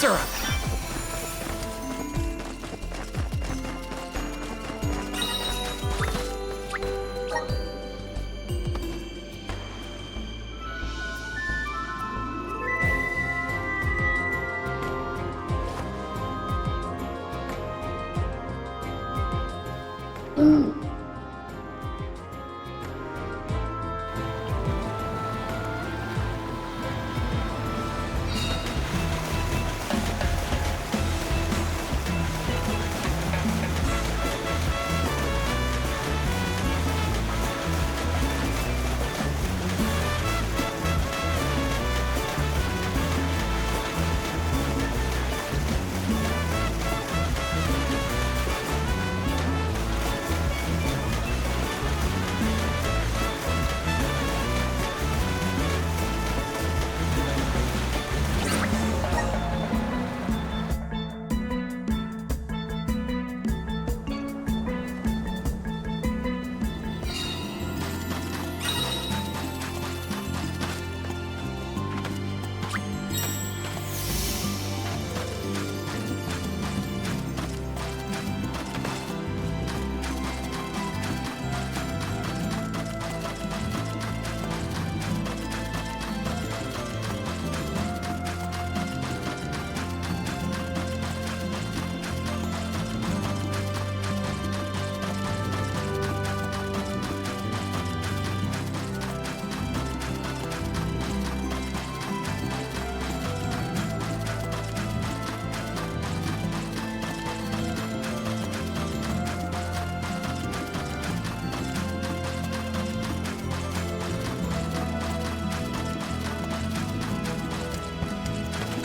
syrup.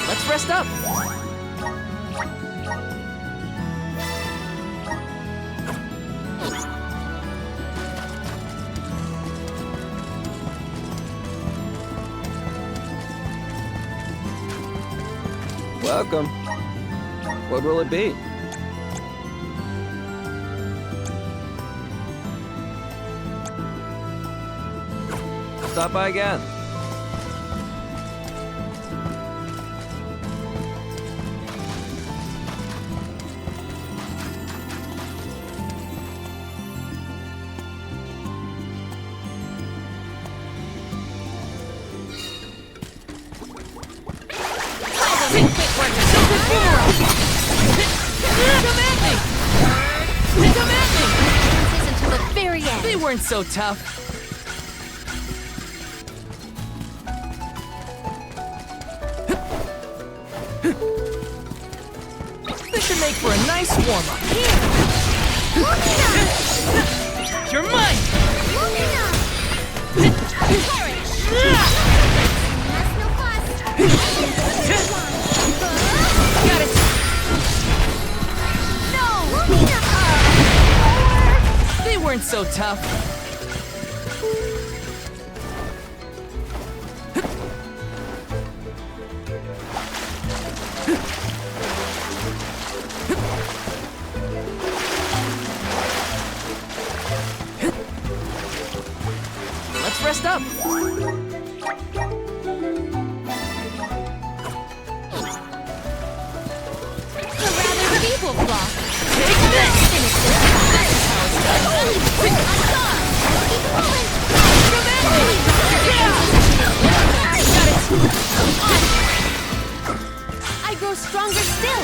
Let's rest up. Welcome. What will it be? Stop by again. Until the very end. They weren't so tough. This should make for a nice warm-up. You're mine! Got it! They weren't so tough. Let's rest up. A rather feeble block. Take this! Finish this. This is how it's done. I grow stronger still.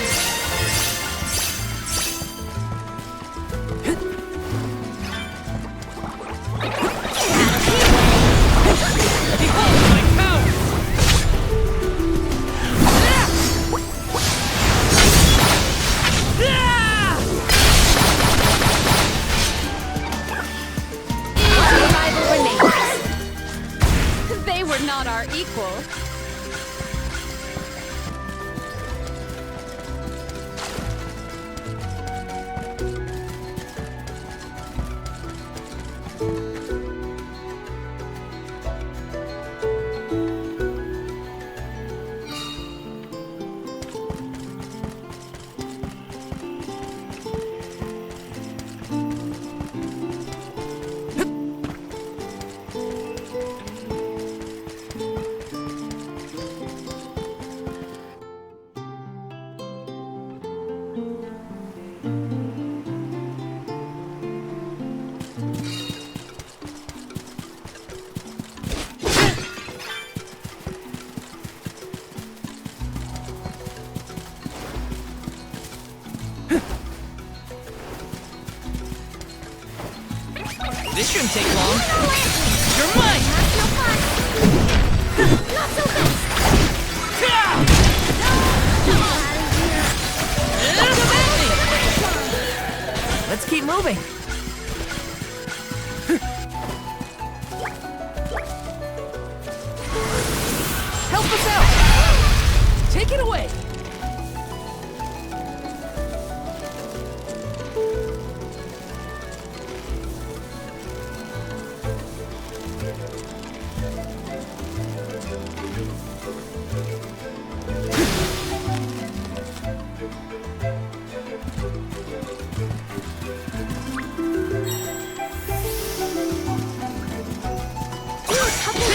Behold my power! Easy rival remains. They were not our equal. This shouldn't take long. You're mine! No fun. Not so fast. Let's keep moving. Help us out! Take it away!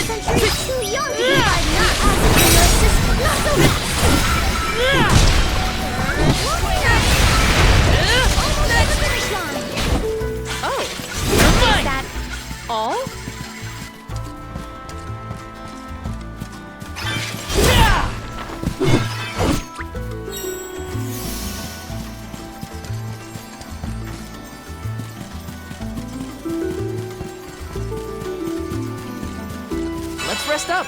Centuries too young to be fighting not awesome nurses. Not so fast. Almost at the finish line. Oh, you're Is mine! that all? Let's rest up.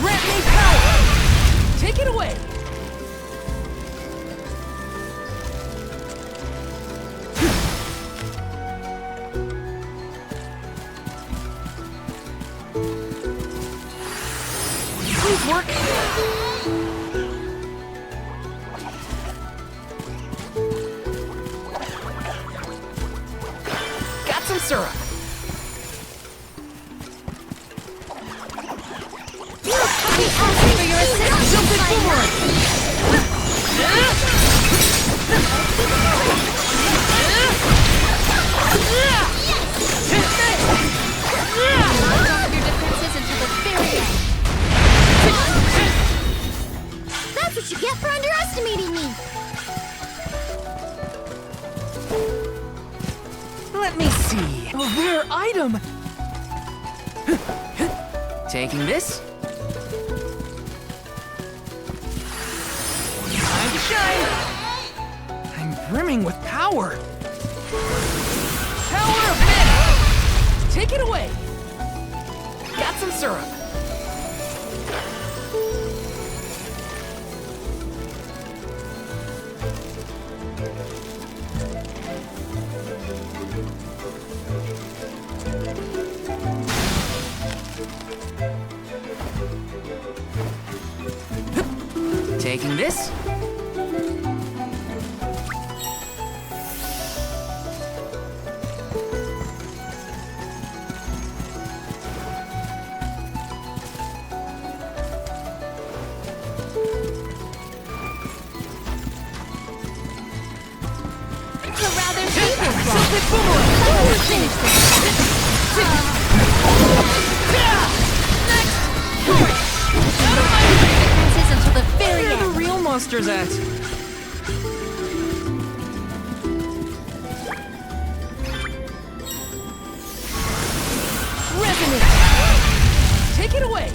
Grant me power! Take it away! Please work. Got some syrup. For your assistance. Tilted boomerang. Lock off your defenses until the very end. That's what you get for underestimating me. Let me see. A rare item. Taking this. Time to shine. I'm brimming with power. Power of men. Take it away. Got some syrup. Taking this. It's a rather simple Tilted problem. boomerang. Let's finish this. Defenses until the very Where are the end. real monsters at? Resonate. Take it away.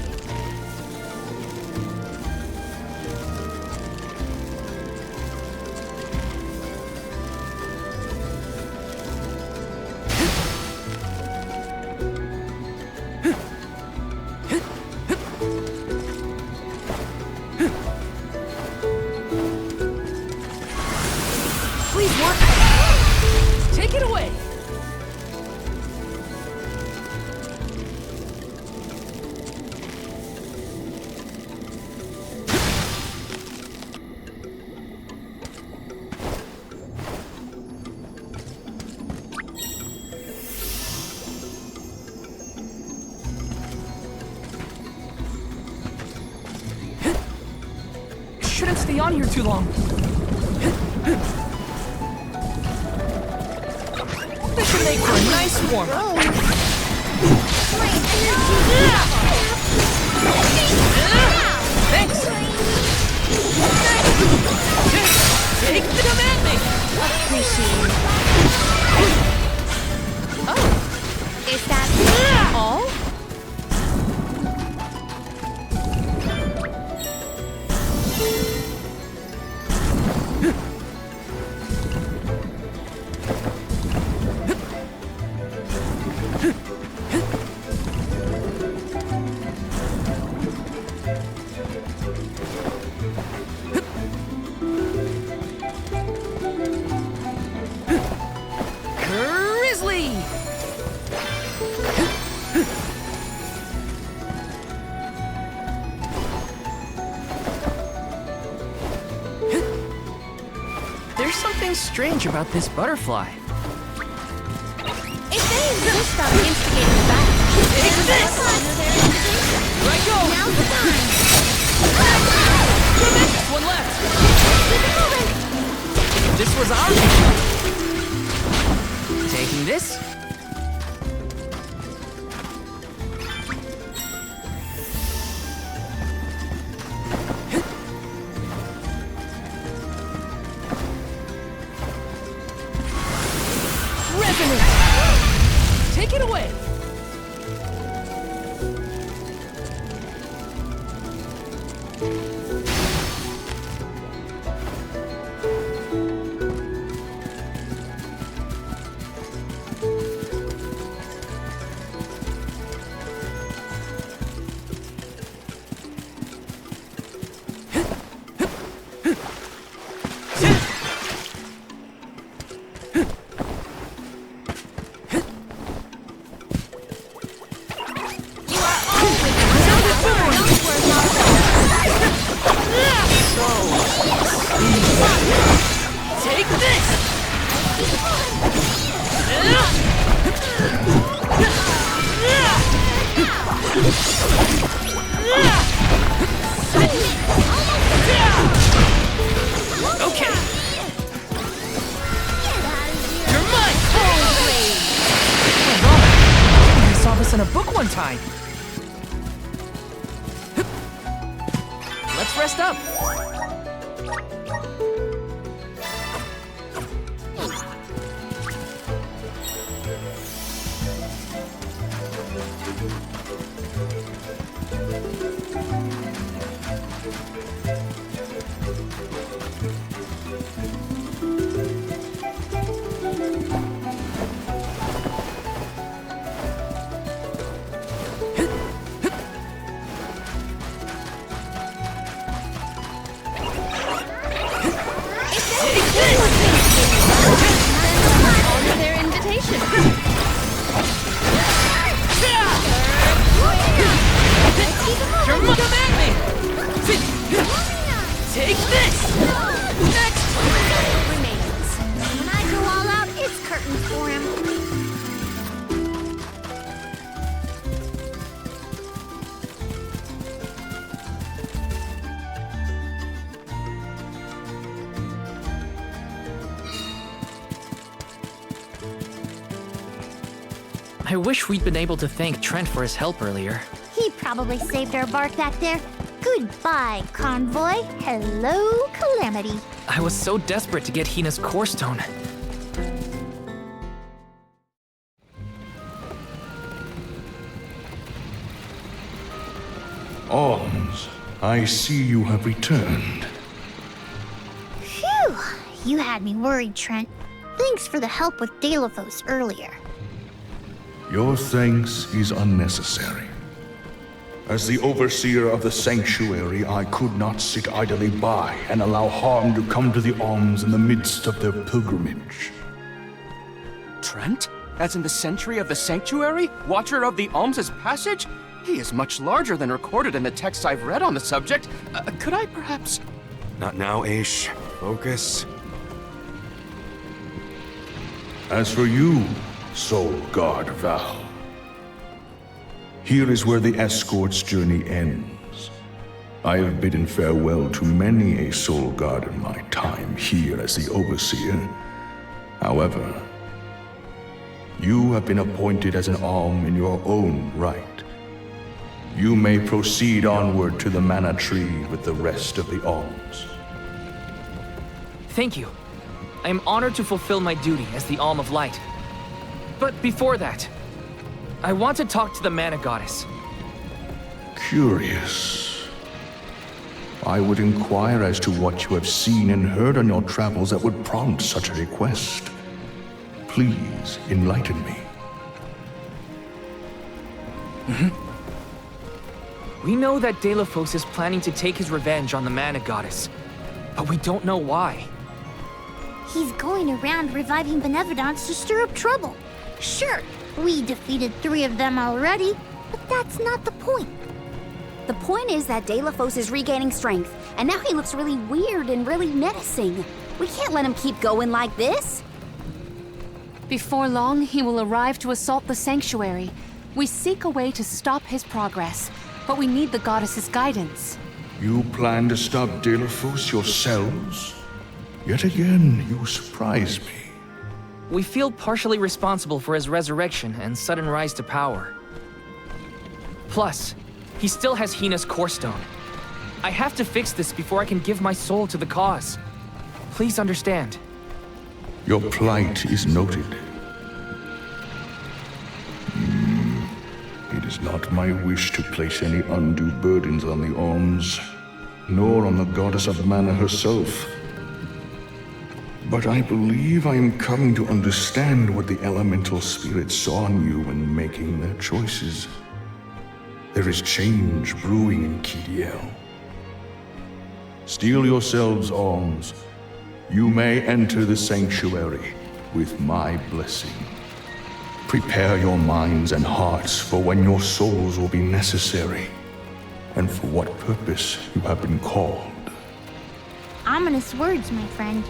Please work. Take it away. Shouldn't stay on here too long. This should make for a nice warm up. Thanks. Take the commanding. Appreciate it. Oh, is that all? something strange about this butterfly. If they insist on instigating the battle, Take this! Here I go! now's the time. Just one left. Keep it moving. This was our mission. Taking this. Resonance! Take it away! Take this! Okay. You're mine! I saw this in a book one time. Let's rest up. Honor their invitation. You're mine! Come at me! Take this! Next! Remains. When I go all out, it's curtains for him. I wish we'd been able to thank Trent for his help earlier. He probably saved our bark back there. Goodbye, convoy. Hello, Calamity. I was so desperate to get Hina's core stone. Alms, I see you have returned. Phew, you had me worried, Trent. Thanks for the help with Delaphos earlier. Your thanks is unnecessary. As the overseer of the sanctuary, I could not sit idly by and allow harm to come to the Alms in the midst of their pilgrimage. Trent? As in the Sentry of the Sanctuary? Watcher of the Alms' Passage? He is much larger than recorded in the texts I've read on the subject. Could I perhaps... Not now, Aish. Focus. As for you, Soul Guard Val, here is where the escort's journey ends. I have bidden farewell to many a Soul Guard in my time here as the Overseer. However, you have been appointed as an Alm in your own right. You may proceed onward to the Mana Tree with the rest of the Alms. Thank you. I am honored to fulfill my duty as the Alm of Light. But before that, I want to talk to the Mana Goddess. Curious. I would inquire as to what you have seen and heard on your travels that would prompt such a request. Please enlighten me. We know that Delaphos is planning to take his revenge on the Mana Goddess, but we don't know why. He's going around reviving benevolence to stir up trouble. Sure, we defeated 3 of them already, but that's not the point. The point is that De La Fosse is regaining strength, and now he looks really weird and really menacing. We can't let him keep going like this. Before long, he will arrive to assault the sanctuary. We seek a way to stop his progress, but we need the goddess's guidance. You plan to stop De La Fosse yourselves? Yet again, you surprise me. We feel partially responsible for his resurrection and sudden rise to power. Plus, he still has Hina's core stone. I have to fix this before I can give my soul to the cause. Please understand. Your plight is noted. It is not my wish to place any undue burdens on the Alms, nor on the goddess of mana herself. But I believe I am coming to understand what the elemental spirits saw in you when making their choices. There is change brewing in Kidiel. Steel yourselves, Alms. You may enter the sanctuary with my blessing. Prepare your minds and hearts for when your souls will be necessary, and for what purpose you have been called. Ominous words, my friend.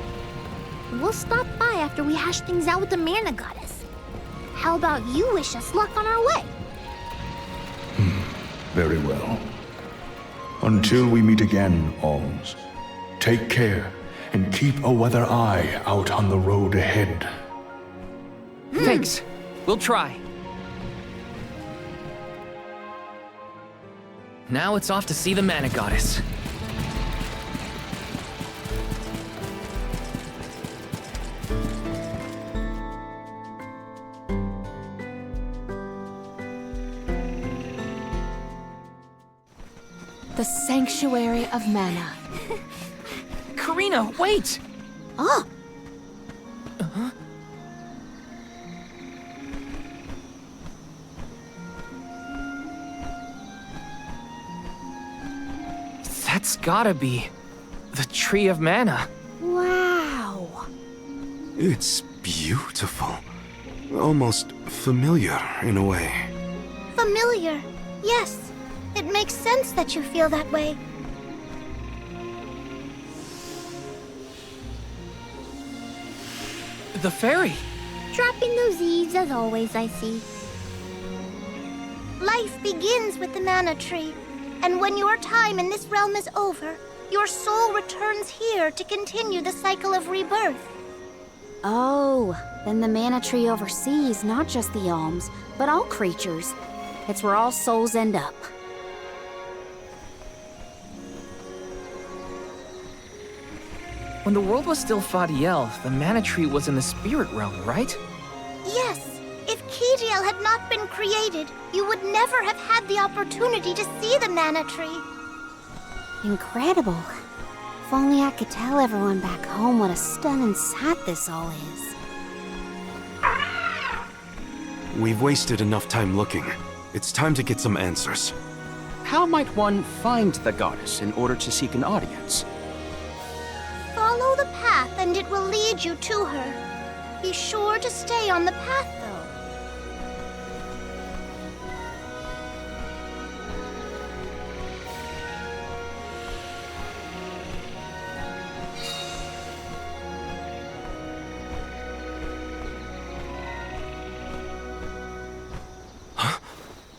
We'll stop by after we hash things out with the mana goddess. How about you wish us luck on our way? Very well. Until we meet again, Alms, take care and keep a weather eye out on the road ahead. Thanks. We'll try. Now it's off to see the mana goddess. The Sanctuary of Mana. Karina, wait! Oh, That's gotta be the Tree of Mana. wow. It's beautiful. Almost familiar in a way. Familiar. Yes. It makes sense that you feel that way. The fairy. Dropping those eaves as always, I see. Life begins with the mana tree, and when your time in this realm is over, your soul returns here to continue the cycle of rebirth. Oh, then the mana tree oversees not just the Alms, but all creatures. It's where all souls end up. When the world was still Fadiel, the mana tree was in the spirit realm, right? Yes, if Kidiel had not been created, you would never have had the opportunity to see the mana tree. Incredible. If only I could tell everyone back home what a stunning sight this all is. We've wasted enough time looking. It's time to get some answers. How might one find the goddess in order to seek an audience? Follow the path and it will lead you to her. Be sure to stay on the path, though.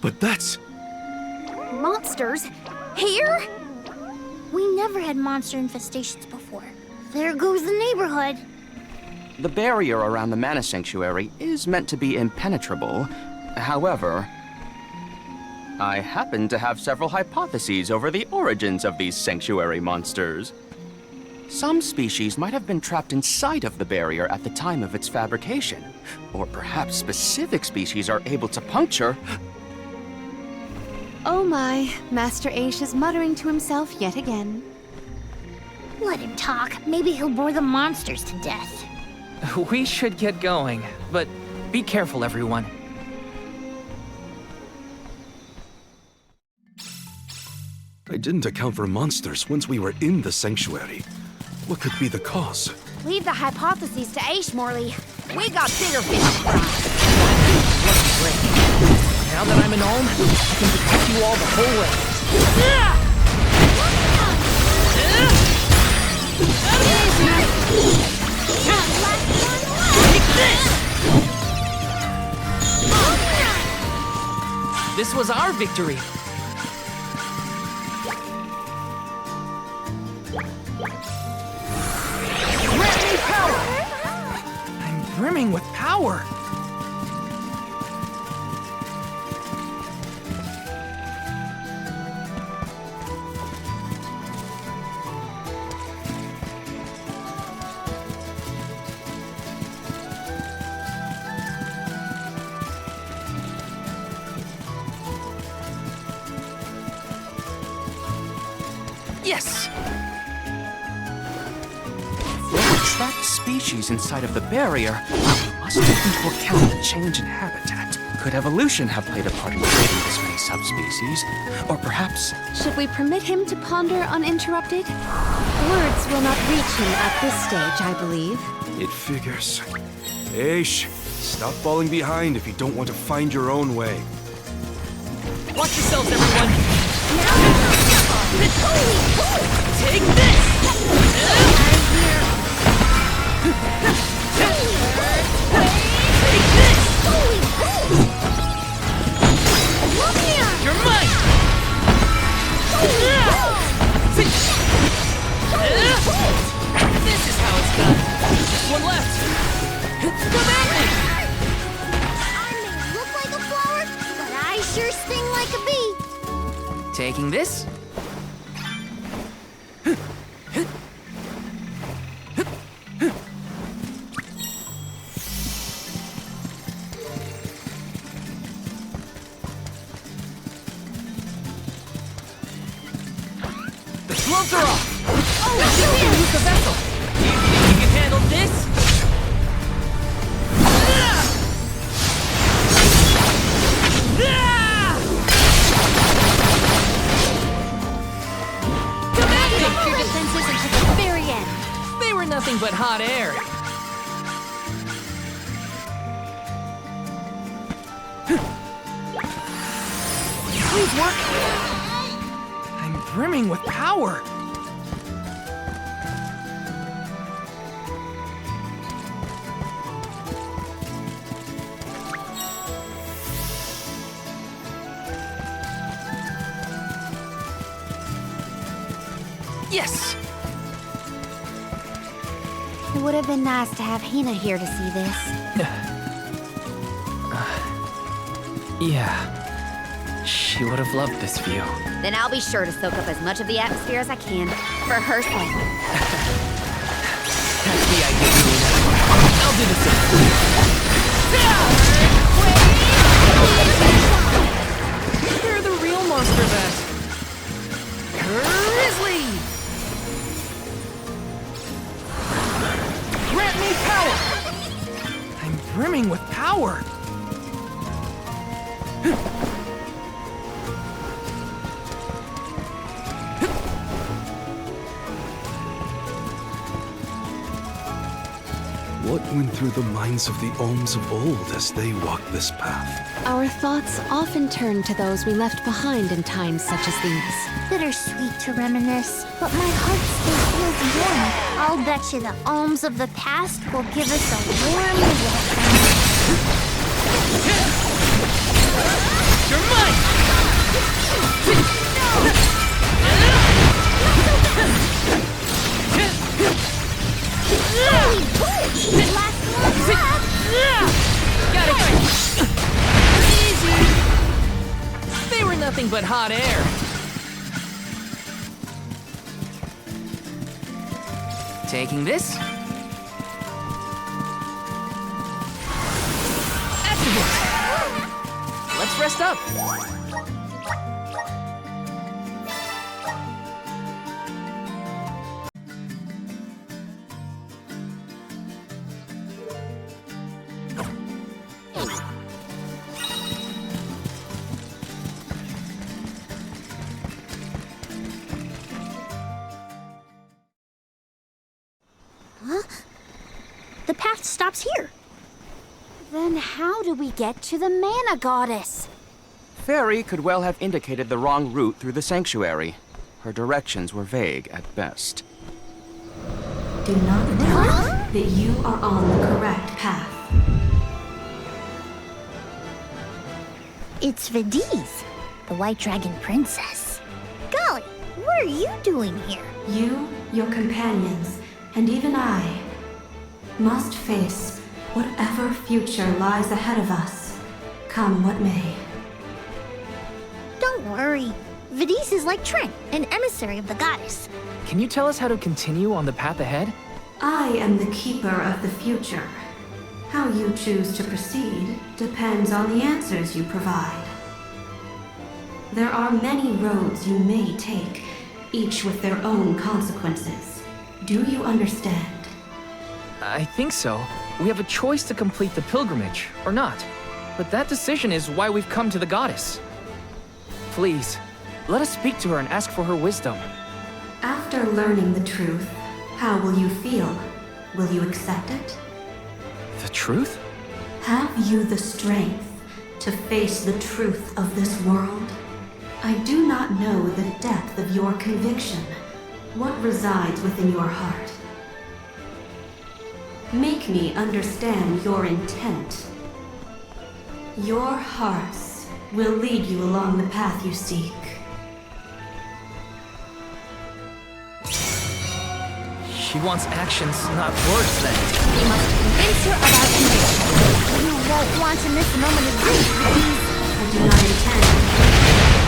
But that's... Monsters? Here? We never had monster infestations before. There goes the neighborhood. The barrier around the Mana Sanctuary is meant to be impenetrable. However, I happen to have several hypotheses over the origins of these sanctuary monsters. Some species might have been trapped inside of the barrier at the time of its fabrication. Or perhaps specific species are able to puncture... Oh my, Master Aish is muttering to himself yet again. Let him talk. Maybe he'll bore the monsters to death. We should get going, but be careful, everyone. I didn't account for monsters once we were in the sanctuary. What could be the cause? Leave the hypotheses to Aish, Morley. We got bigger fish to fry. Now that I'm an Ulm, I can protect you all the whole way. This was our victory. Grant me power! I'm brimming with power. Yes! For the trapped species inside of the barrier, we must take into account the change in habitat. Could evolution have played a part in creating this many subspecies? Or perhaps... Should we permit him to ponder uninterrupted? Words will not reach him at this stage, I believe. It figures. Aish, stop falling behind if you don't want to find your own way. Watch yourselves, everyone! Take this! Take this! You're mine! This is how it's done. Just one left. Come at me! I may look like a flower, but I sure sting like a bee. Taking this? The gloves are off! Oh, you can use the vessel! Do you think you can handle this? Come at me! Keep your defenses until the very end. They were nothing but hot air. Please work. I'm brimming with power. Yes! It would have been nice to have Hina here to see this. Yeah. She would have loved this view. Then I'll be sure to soak up as much of the atmosphere as I can, for her sake. That's the idea, Luna. I'll do the same. They're the real monster bats. Grizzly! Grant me power! I'm brimming with power. What went through the minds of the Olms of old as they walked this path? Our thoughts often turn to those we left behind in times such as these. Bittersweet to reminisce, but my heart still feels warm. I'll bet you the alms of the past will give us a warm welcome. You're mine! Last one left. Got it! Easy! They were nothing but hot air. Taking this? Activate! Let's rest up. The path stops here. Then how do we get to the mana goddess? Fairy could well have indicated the wrong route through the sanctuary. Her directions were vague at best. Do not doubt that you are on the correct path. It's Vidiz, the White Dragon Princess. Golly, what are you doing here? You, your companions, and even I must face whatever future lies ahead of us, come what may. Don't worry. Vidiz is like Trent, an emissary of the goddess. Can you tell us how to continue on the path ahead? I am the keeper of the future. How you choose to proceed depends on the answers you provide. There are many roads you may take, each with their own consequences. Do you understand? I think so. We have a choice to complete the pilgrimage, or not. But that decision is why we've come to the goddess. Please, let us speak to her and ask for her wisdom. After learning the truth, how will you feel? Will you accept it? The truth? Have you the strength to face the truth of this world? I do not know the depth of your conviction, what resides within your heart. Make me understand your intent. Your hearts will lead you along the path you seek. She wants actions, not words, then. We must convince her of our conviction. You won't want to miss a moment of grief, Vidiz. I do not intend.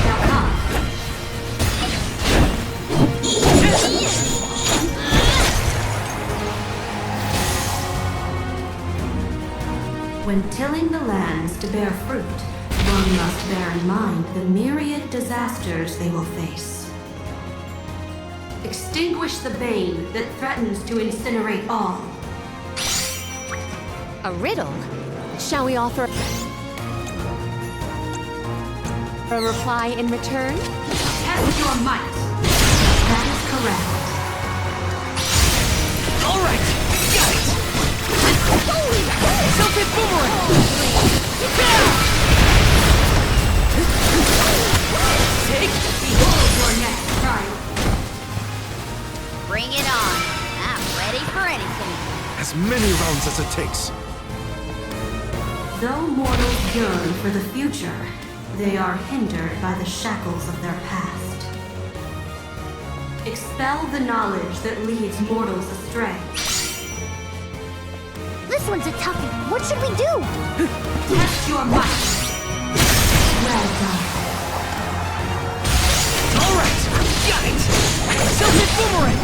Now come. When tilling the lands to bear fruit, one must bear in mind the myriad disasters they will face. Extinguish the bane that threatens to incinerate all. A riddle? Shall we offer a reply in return? Test your might. That is correct. All right, got it. Self-hit boomerang. Take Behold your next triumph. Bring it on. I'm ready for anything. As many rounds as it takes. Though mortals yearn for the future, they are hindered by the shackles of their past. Expel the knowledge that leads mortals astray. This one's a toughie. What should we do? Test your might. Well done. All right, got it. Self-hit boomerang.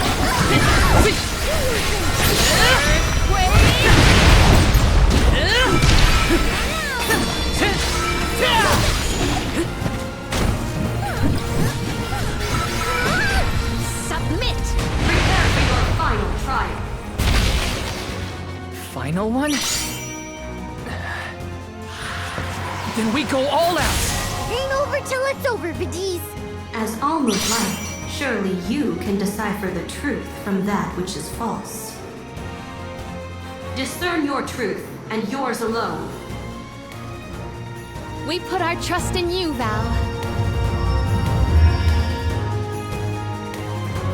Submit! Prepare for your final trial. Final one? Then we go all out. Ain't over till it's over, Vidiz. As almost light, surely you can decipher the truth from that which is false. Discern your truth, and yours alone. We put our trust in you, Val.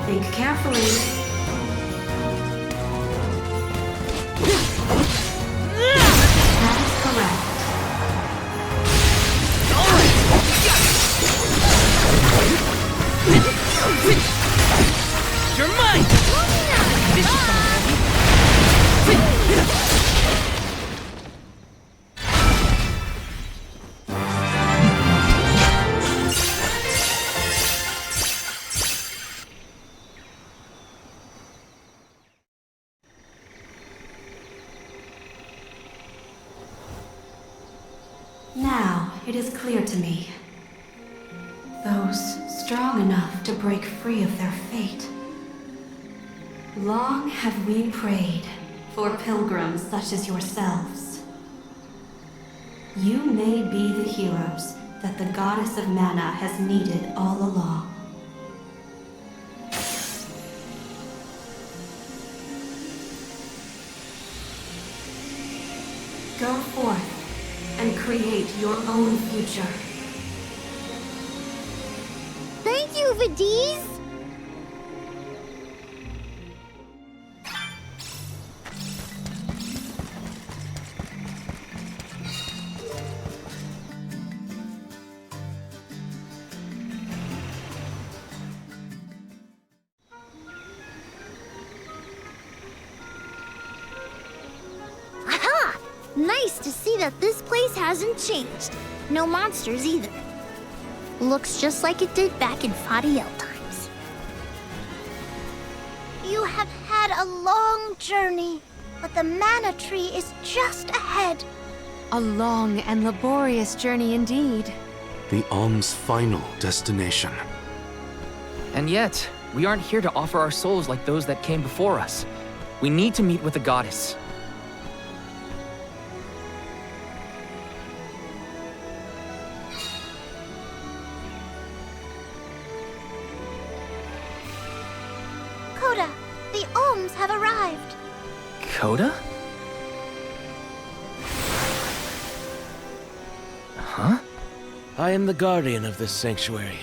Think carefully. That is correct. You're mine! Did you come Now it is clear to me. Those strong enough to break free of their fate. Long have we prayed for pilgrims such as yourselves. You may be the heroes that the goddess of mana has needed all along. Go forth and create your own future. Vidiz? Aha! Nice to see that this place hasn't changed. No monsters either. Looks just like it did back in Fadiel times. You have had a long journey, but the mana tree is just ahead. A long and laborious journey indeed. The Alm's final destination. And yet, we aren't here to offer our souls like those that came before us. We need to meet with the goddess. Coda, the Alms have arrived. Coda? Huh? I am the guardian of this sanctuary.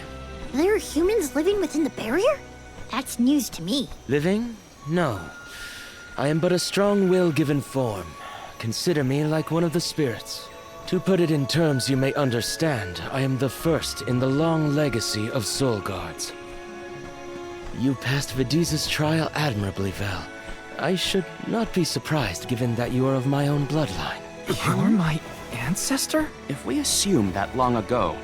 There are humans living within the barrier? That's news to me. Living? No. I am but a strong will given form. Consider me like one of the spirits. To put it in terms you may understand, I am the first in the long legacy of soul guards. You passed Vidiz's trial admirably, Val. I should not be surprised given that you are of my own bloodline. You're my ancestor? If we assume that long ago,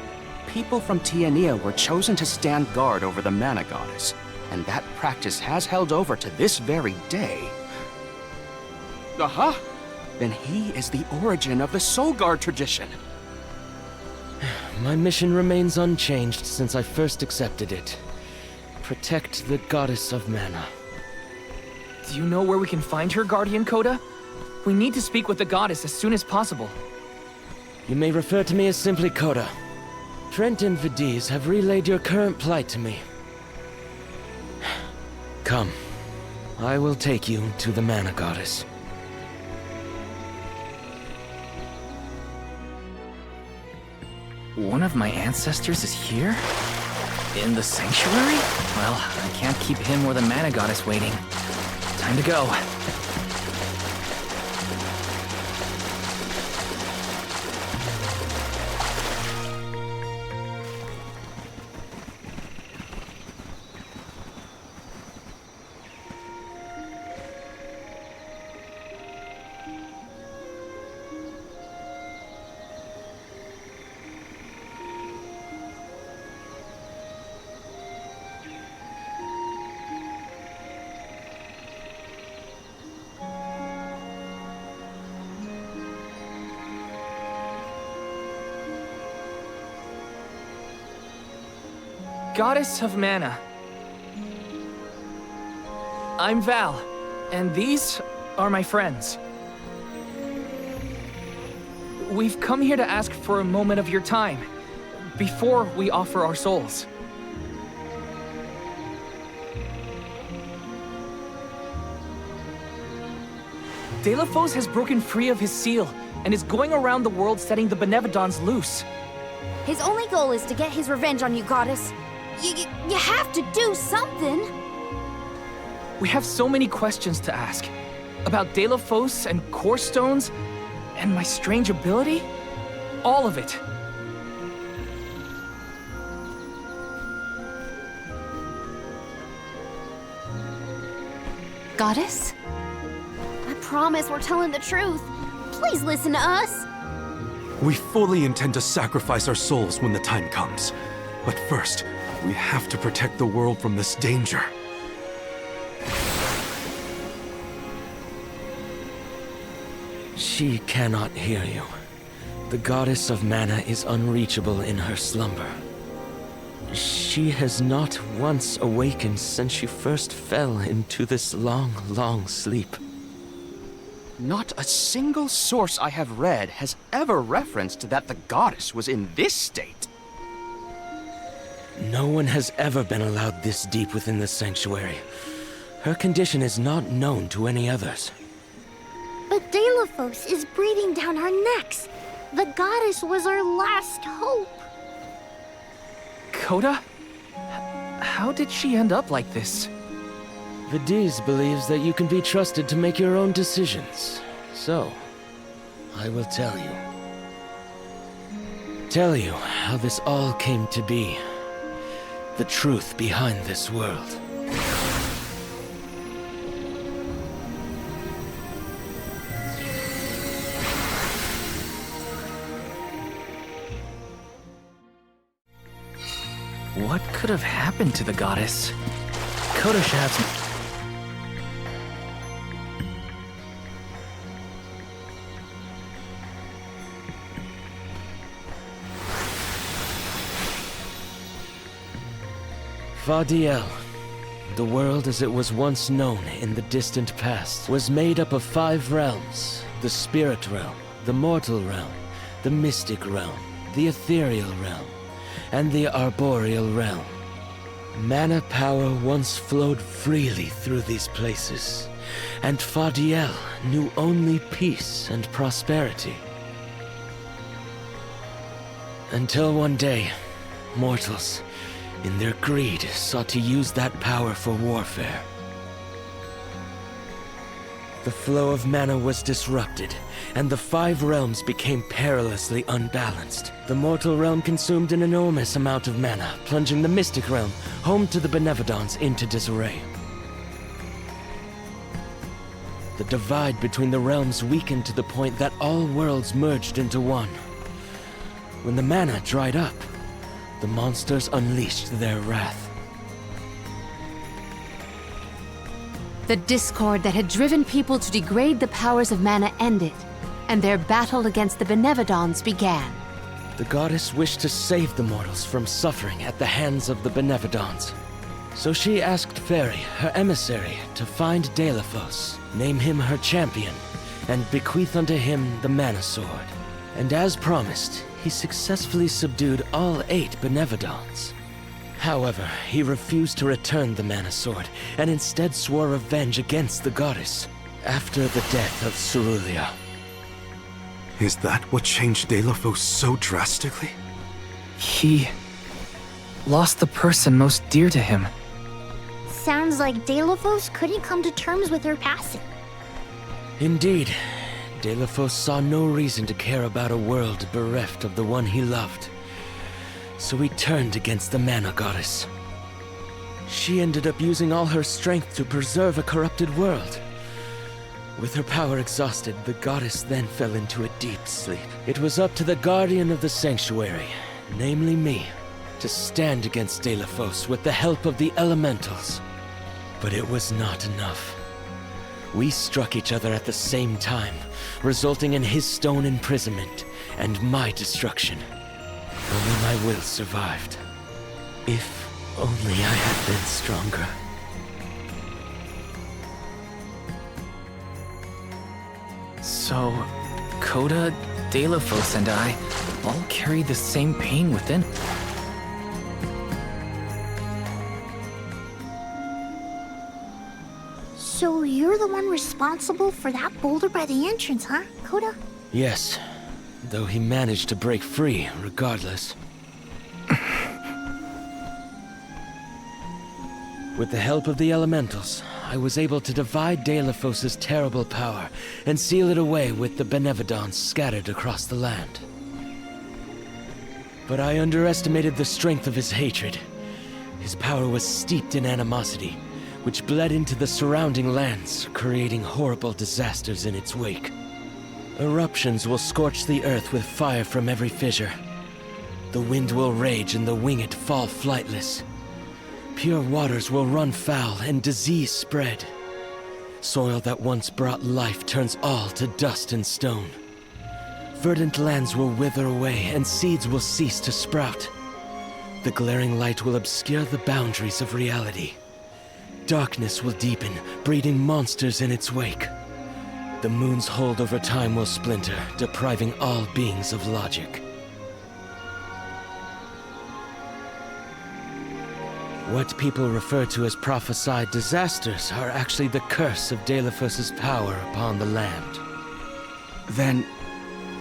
people from Tiania were chosen to stand guard over the Mana Goddess, and that practice has held over to this very day. Aha! Then he is the origin of the Soul Guard tradition. My mission remains unchanged since I first accepted it. Protect the Goddess of Mana. Do you know where we can find her, Guardian Coda? We need to speak with the goddess as soon as possible. You may refer to me as simply Coda. Trent and Vidiz have relayed your current plight to me. Come. I will take you to the Mana Goddess. One of my ancestors is here? In the sanctuary? Well, I can't keep him or the Mana Goddess waiting. Time to go. Goddess of Mana. I'm Val, and these are my friends. We've come here to ask for a moment of your time, before we offer our souls. Delafos has broken free of his seal, and is going around the world setting the Benevodons loose. His only goal is to get his revenge on you, Goddess. You have to do something! We have so many questions to ask. About Delafos and Core Stones, and my strange ability. All of it. Goddess? I promise we're telling the truth. Please listen to us. We fully intend to sacrifice our souls when the time comes. But first, we have to protect the world from this danger. She cannot hear you. The Goddess of Mana is unreachable in her slumber. She has not once awakened since she first fell into this long, long sleep. Not a single source I have read has ever referenced that the goddess was in this state. No one has ever been allowed this deep within the sanctuary. Her condition is not known to any others. But Delafos is breathing down our necks. The goddess was our last hope. Coda? how did she end up like this? Vidiz believes that you can be trusted to make your own decisions. So, I will tell you. Tell you how this all came to be. The truth behind this world. What could have happened to the goddess? Coda should have some... Fadiel, the world as it was once known in the distant past, was made up of 5 realms: the spirit realm, the mortal realm, the mystic realm, the ethereal realm, and the arboreal realm. Mana power once flowed freely through these places, and Fadiel knew only peace and prosperity. Until one day, mortals, in their greed, sought to use that power for warfare. The flow of mana was disrupted, and the 5 realms became perilously unbalanced. The mortal realm consumed an enormous amount of mana, plunging the mystic realm, home to the Benevodons, into disarray. The divide between the realms weakened to the point that all worlds merged into one. When the mana dried up, the monsters unleashed their wrath. The discord that had driven people to degrade the powers of mana ended, and their battle against the Benevodons began. The goddess wished to save the mortals from suffering at the hands of the Benevodons. So she asked Fairy, her emissary, to find Delaphos, name him her champion, and bequeath unto him the Mana Sword. And as promised, he successfully subdued all 8 Benevodons. However, he refused to return the Mana Sword, and instead swore revenge against the goddess, after the death of Cerulia. Is that what changed Delaphos so drastically? He... lost the person most dear to him. Sounds like Delaphos couldn't come to terms with her passing. Indeed, Delaphos saw no reason to care about a world bereft of the one he loved. So he turned against the Mana Goddess. She ended up using all her strength to preserve a corrupted world. With her power exhausted, the goddess then fell into a deep sleep. It was up to the Guardian of the Sanctuary, namely me, to stand against Delaphos with the help of the Elementals. But it was not enough. We struck each other at the same time, resulting in his stone imprisonment and my destruction. Only my will survived. If only I had been stronger. So, Coda, Delaphos, and I all carry the same pain within. So you're the one responsible for that boulder by the entrance, huh, Coda? Yes, though he managed to break free regardless. With the help of the Elementals, I was able to divide Delaphos' terrible power and seal it away with the Benevodons scattered across the land. But I underestimated the strength of his hatred. His power was steeped in animosity, which bled into the surrounding lands, creating horrible disasters in its wake. Eruptions will scorch the earth with fire from every fissure. The wind will rage and the winged fall flightless. Pure waters will run foul and disease spread. Soil that once brought life turns all to dust and stone. Verdant lands will wither away and seeds will cease to sprout. The glaring light will obscure the boundaries of reality. Darkness will deepen, breeding monsters in its wake. The moon's hold over time will splinter, depriving all beings of logic. What people refer to as prophesied disasters are actually the curse of Delaphos' power upon the land. Then,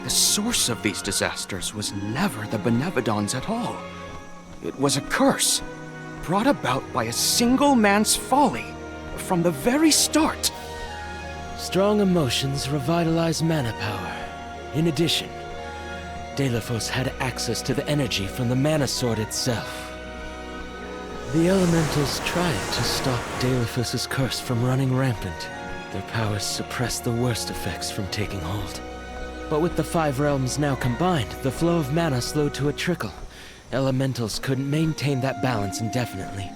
the source of these disasters was never the Benevodons at all. It was a curse. brought about by a single man's folly from the very start. Strong emotions revitalize mana power. In addition, Delphos had access to the energy from the mana sword itself. The elementals tried to stop Delphos' curse from running rampant. Their powers suppressed the worst effects from taking hold. But with the 5 realms now combined, the flow of mana slowed to a trickle. Elementals couldn't maintain that balance indefinitely.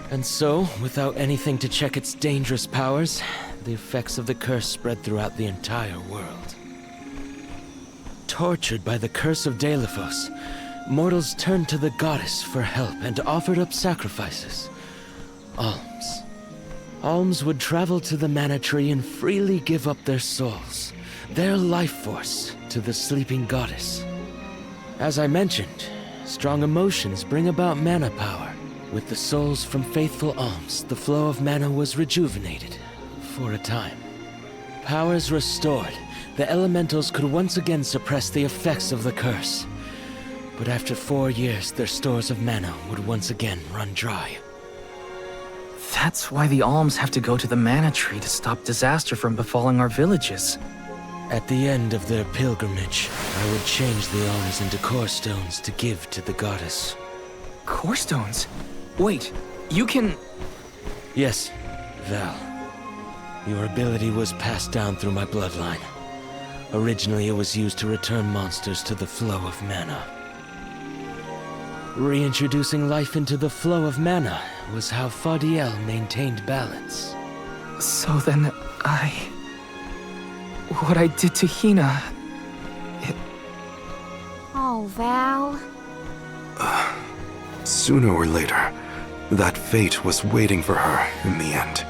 And so, without anything to check its dangerous powers, the effects of the curse spread throughout the entire world. Tortured by the curse of Delphos, mortals turned to the goddess for help and offered up sacrifices. Alms. Alms would travel to the mana tree and freely give up their souls, their life force, to the sleeping goddess. As I mentioned, strong emotions bring about mana power. With the souls from faithful alms, the flow of mana was rejuvenated, for a time. Powers restored, the elementals could once again suppress the effects of the curse. But after 4 years, their stores of mana would once again run dry. That's why the alms have to go to the mana tree to stop disaster from befalling our villages. At the end of their pilgrimage, I would change the alms into core stones to give to the goddess. Core stones? Wait, you can... Yes, Val. Your ability was passed down through my bloodline. Originally, it was used to return monsters to the flow of mana. Reintroducing life into the flow of mana was how Fadiel maintained balance. So then, what I did to Hina... Oh, Val. Sooner or later, that fate was waiting for her in the end.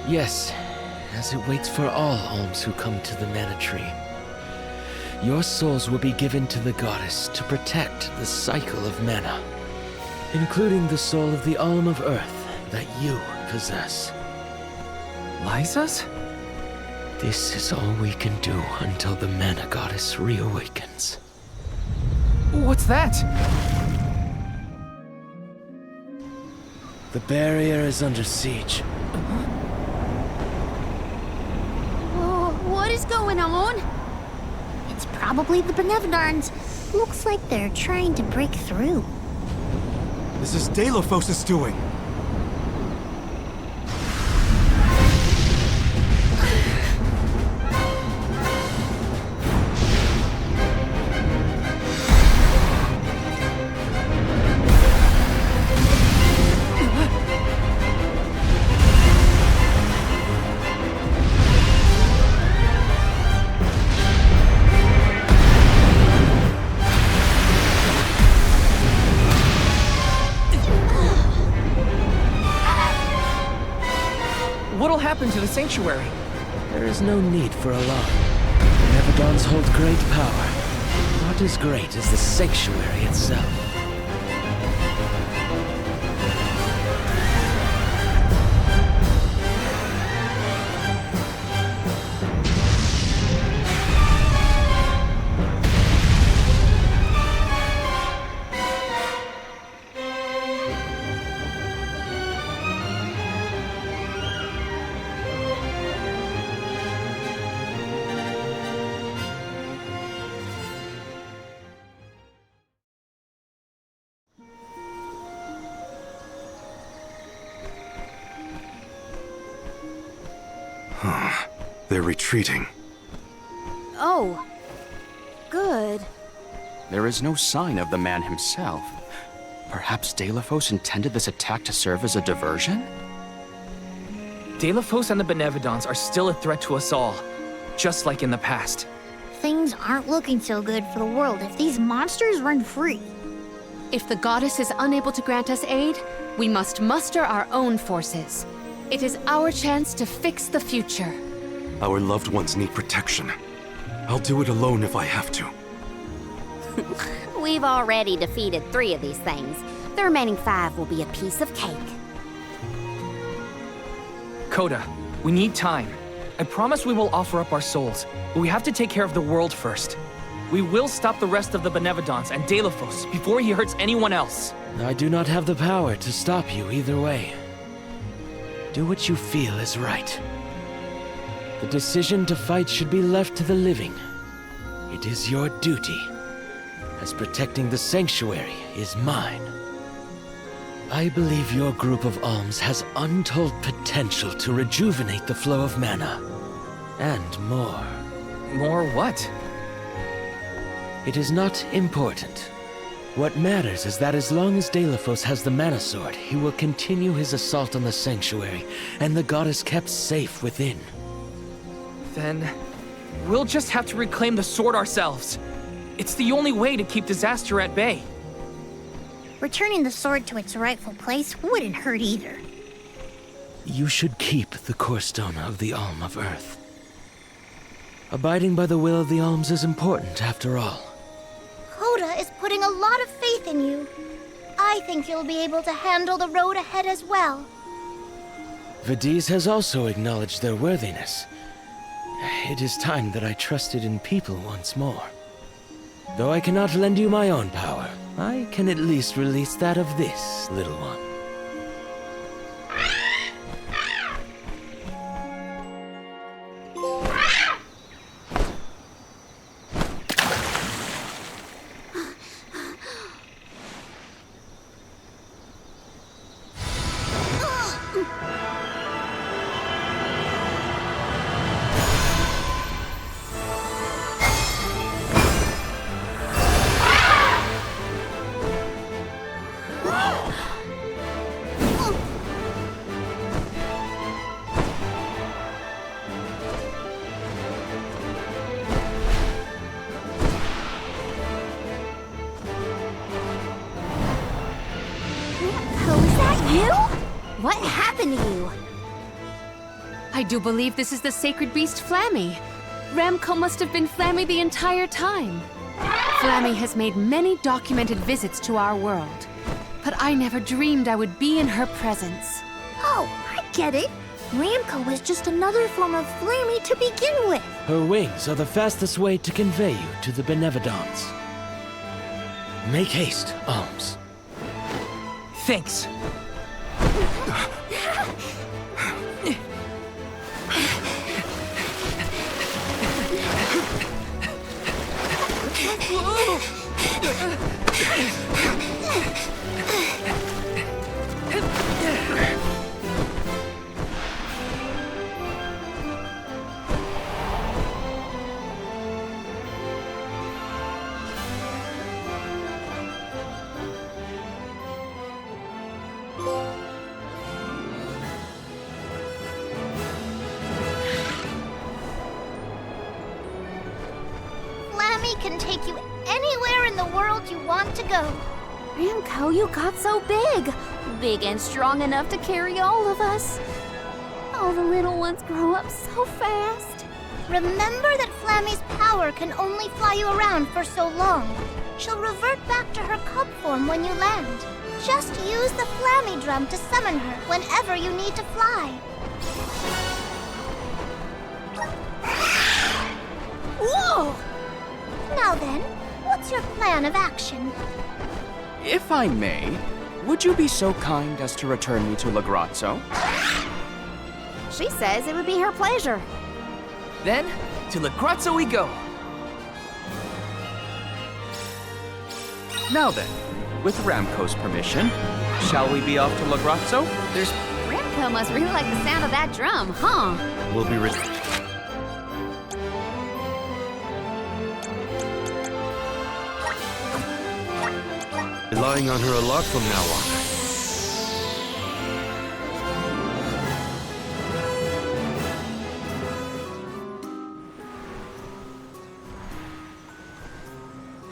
Yes, as it waits for all alms who come to the mana tree. Your souls will be given to the goddess to protect the cycle of mana, including the soul of the Alm of Earth that you possess. Liza's? This is all we can do until the mana goddess reawakens. What's that? The barrier is under siege. Oh, what is going on? It's probably the Benevodons. Looks like they're trying to break through. This is Delphos' doing. What'll happen to the sanctuary? There is no need for alarm. The Nevadons hold great power. Not as great as the sanctuary itself. They're retreating. Oh. Good. There is no sign of the man himself. Perhaps Delphos intended this attack to serve as a diversion? Delphos and the Benevodons are still a threat to us all, just like in the past. Things aren't looking so good for the world if these monsters run free. If the goddess is unable to grant us aid, we must muster our own forces. It is our chance to fix the future. Our loved ones need protection. I'll do it alone if I have to. We've already defeated 3 of these things. The remaining 5 will be a piece of cake. Coda, we need time. I promise we will offer up our souls, but we have to take care of the world first. We will stop the rest of the Benevodons and Delphos before he hurts anyone else. I do not have the power to stop you either way. Do what you feel is right. The decision to fight should be left to the living. It is your duty, as protecting the sanctuary is mine. I believe your group of alms has untold potential to rejuvenate the flow of mana. And more. More what? It is not important. What matters is that as long as Delafos has the Mana Sword, he will continue his assault on the sanctuary, and the goddess kept safe within. Then we'll just have to reclaim the sword ourselves. It's the only way to keep disaster at bay. Returning the sword to its rightful place wouldn't hurt either. You should keep the core stone of the Alm of Earth. Abiding by the will of the alms is important, after all. Coda is putting a lot of faith in you. I think you'll be able to handle the road ahead as well. Vidiz has also acknowledged their worthiness. It is time that I trusted in people once more. Though I cannot lend you my own power, I can at least release that of this little one. What happened to you? I do believe this is the sacred beast Flammy. Ramco must have been Flammy the entire time. Flammy has made many documented visits to our world, but I never dreamed I would be in her presence. Oh, I get it. Ramco was just another form of Flammy to begin with. Her wings are the fastest way to convey you to the Benevodons. Make haste, Alms. Thanks. Can take you anywhere in the world you want to go. Ramco, you got so big. Big and strong enough to carry all of us. All the little ones grow up so fast. Remember that Flammy's power can only fly you around for so long. She'll revert back to her cub form when you land. Just use the Flammy drum to summon her whenever you need to fly. Whoa! Now then, what's your plan of action? If I may, would you be so kind as to return me to Lagrazzo? She says it would be her pleasure. Then, to Lagrazzo we go. Now then, with Ramco's permission, shall we be off to Lagrazzo? Ramco must really like the sound of that drum, huh? We'll be relying on her a lot from now on.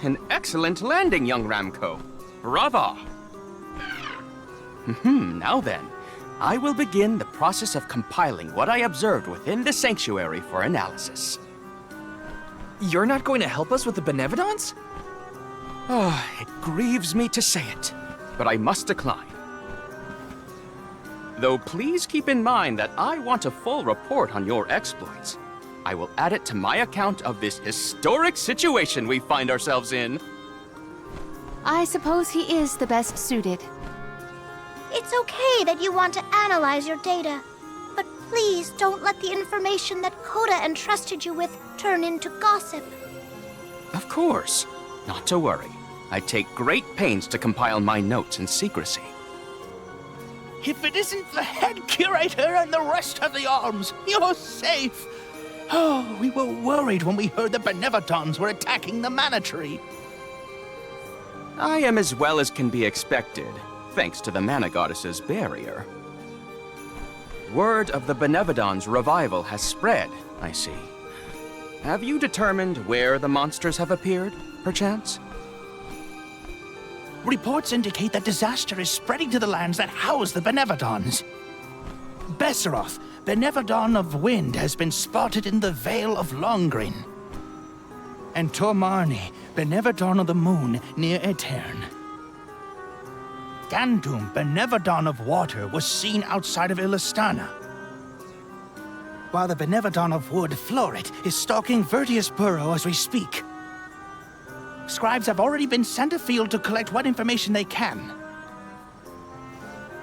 An excellent landing, young Ramco. Brava! Now then, I will begin the process of compiling what I observed within the sanctuary for analysis. You're not going to help us with the Benevodons? It grieves me to say it, but I must decline. Though please keep in mind that I want a full report on your exploits. I will add it to my account of this historic situation we find ourselves in. I suppose he is the best suited. It's okay that you want to analyze your data, but please don't let the information that Coda entrusted you with turn into gossip. Of course. Not to worry. I take great pains to compile my notes in secrecy. If it isn't the head curator and the rest of the alms, you're safe. Oh, we were worried when we heard the Benevatons were attacking the Mana Tree. I am as well as can be expected, thanks to the Mana Goddess's barrier. Word of the Benevodon's revival has spread, I see. Have you determined where the monsters have appeared, perchance? Reports indicate that disaster is spreading to the lands that house the Benevodons. Besseroth, Benevodon of Wind, has been spotted in the Vale of Longrin. And Tormarni, Benevodon of the Moon, near Aetern. Gandum, Benevodon of Water, was seen outside of Illistana. While the Benevodon of Wood, Florit, is stalking Vertius Burrow as we speak. Scribes have already been sent afield to collect what information they can.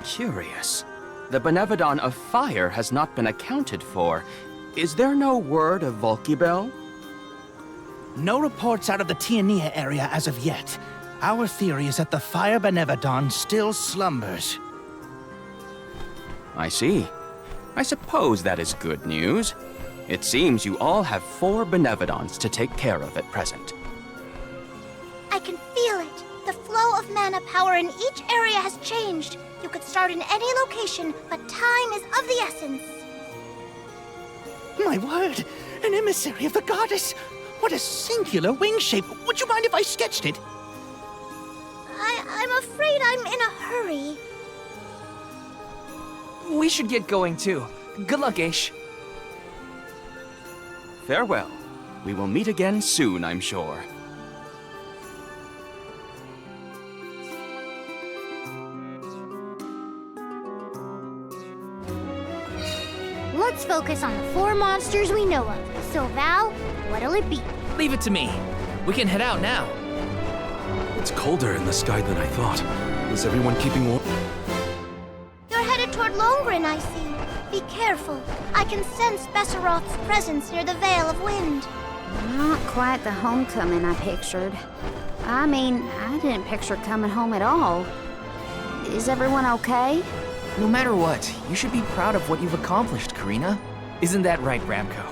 Curious. The Benevodon of Fire has not been accounted for. Is there no word of Volkibel? No reports out of the Tiania area as of yet. Our theory is that the Fire Benevodon still slumbers. I see. I suppose that is good news. It seems you all have 4 Benevodons to take care of at present. I can feel it. The flow of mana power in each area has changed. You could start in any location, but time is of the essence. My word! An emissary of the goddess! What a singular wing shape! Would you mind if I sketched it? I'm afraid I'm in a hurry. We should get going too. Good luck, Aish. Farewell. We will meet again soon, I'm sure. Let's focus on the 4 monsters we know of. So, Val, what'll it be? Leave it to me. We can head out now. It's colder in the sky than I thought. Is everyone keeping warm? You're headed toward Longrin, I see. Be careful. I can sense Besseroth's presence near the Vale of Wind. Not quite the homecoming I pictured. I mean, I didn't picture coming home at all. Is everyone okay? No matter what, you should be proud of what you've accomplished, Karina. Isn't that right, Ramco?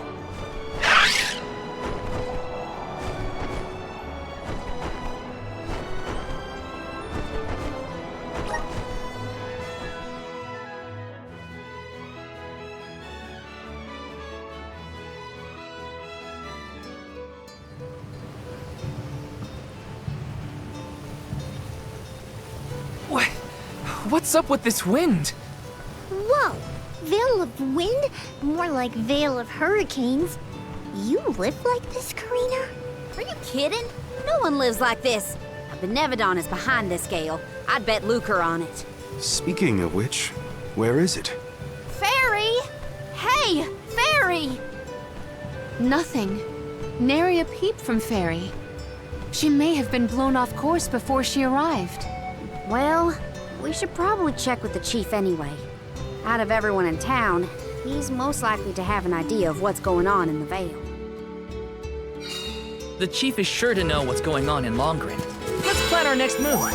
What's up with this wind? Whoa! Veil of Wind? More like Veil of Hurricanes. You live like this, Karina? Are you kidding? No one lives like this. A Benevodon is behind this gale. I'd bet lucre on it. Speaking of which, where is it? Fairy! Hey, Fairy! Nothing. Nary a peep from Fairy. She may have been blown off course before she arrived. Well, we should probably check with the chief anyway. Out of everyone in town, he's most likely to have an idea of what's going on in the Vale. The chief is sure to know what's going on in Longrin. Let's plan our next move.